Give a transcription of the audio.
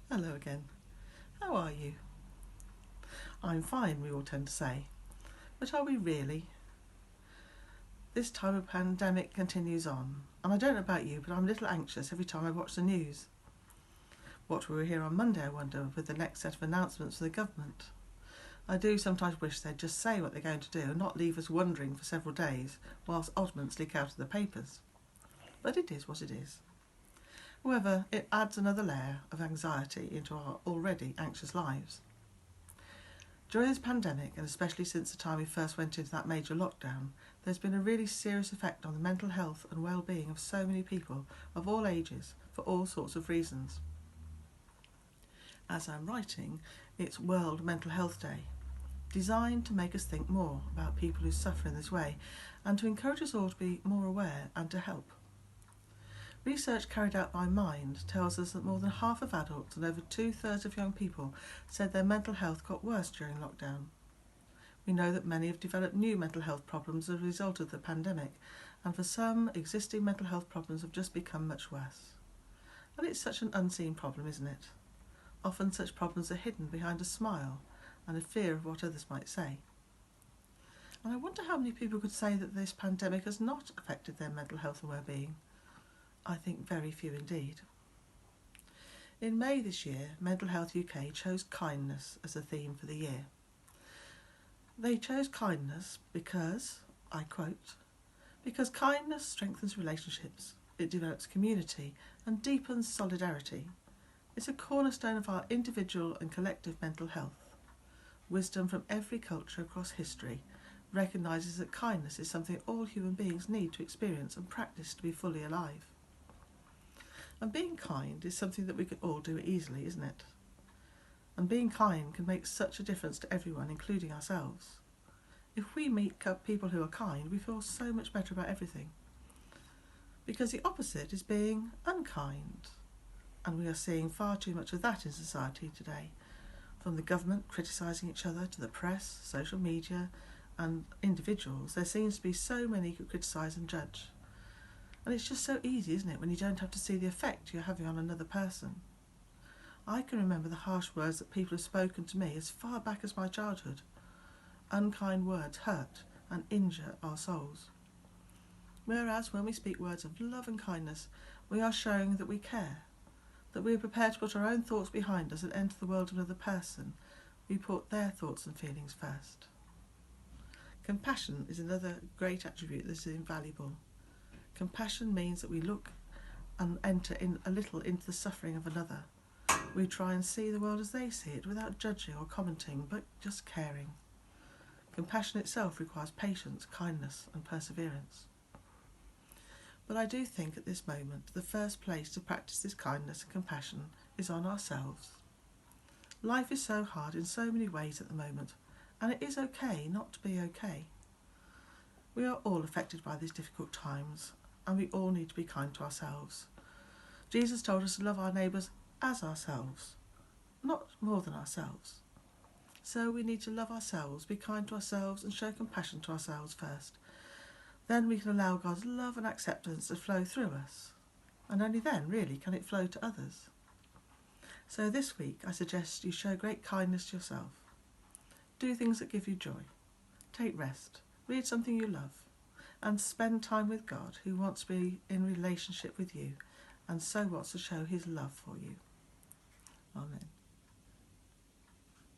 Hello again. How are you? I'm fine, we all tend to say. But are we really? This time of pandemic continues on, and I don't know about you, but I'm a little anxious every time I watch the news. What will we hear on Monday, I wonder, with the next set of announcements from the government? I do sometimes wish they'd just say what they're going to do and not leave us wondering for several days whilst oddments leak out of the papers. But it is what it is. However, it adds another layer of anxiety into our already anxious lives. During this pandemic, and especially since the time we first went into that major lockdown, there's been a really serious effect on the mental health and well-being of so many people of all ages for all sorts of reasons. As I'm writing, it's World Mental Health Day, designed to make us think more about people who suffer in this way and to encourage us all to be more aware and to help. Research carried out by Mind tells us that more than half of adults and over 2/3 of young people said their mental health got worse during lockdown. We know that many have developed new mental health problems as a result of the pandemic, and for some, existing mental health problems have just become much worse. And it's such an unseen problem, isn't it? Often such problems are hidden behind a smile and a fear of what others might say. And I wonder how many people could say that this pandemic has not affected their mental health and well-being. I think very few indeed. In May this year, Mental Health UK chose kindness as the theme for the year. They chose kindness because, I quote, "because kindness strengthens relationships, it develops community and deepens solidarity. It's a cornerstone of our individual and collective mental health. Wisdom from every culture across history recognises that kindness is something all human beings need to experience and practice to be fully alive." And being kind is something that we could all do easily, isn't it? And being kind can make such a difference to everyone, including ourselves. If we meet people who are kind, we feel so much better about everything. Because the opposite is being unkind. And we are seeing far too much of that in society today. From the government criticising each other to the press, social media and individuals, there seems to be so many who criticise and judge. And it's just so easy, isn't it, when you don't have to see the effect you're having on another person. I can remember the harsh words that people have spoken to me as far back as my childhood. Unkind words hurt and injure our souls. Whereas when we speak words of love and kindness, we are showing that we care, that we are prepared to put our own thoughts behind us and enter the world of another person. We put their thoughts and feelings first. Compassion is another great attribute that is invaluable. Compassion means that we look and enter in a little into the suffering of another. We try and see the world as they see it without judging or commenting, but just caring. Compassion itself requires patience, kindness and perseverance. But I do think at this moment the first place to practice this kindness and compassion is on ourselves. Life is so hard in so many ways at the moment, and it is okay not to be okay. We are all affected by these difficult times, and we all need to be kind to ourselves. Jesus told us to love our neighbours as ourselves, not more than ourselves. So we need to love ourselves, be kind to ourselves and show compassion to ourselves first. Then we can allow God's love and acceptance to flow through us. And only then, really, can it flow to others. So this week I suggest you show great kindness to yourself. Do things that give you joy. Take rest. Read something you love. And spend time with God, who wants to be in relationship with you and so wants to show his love for you.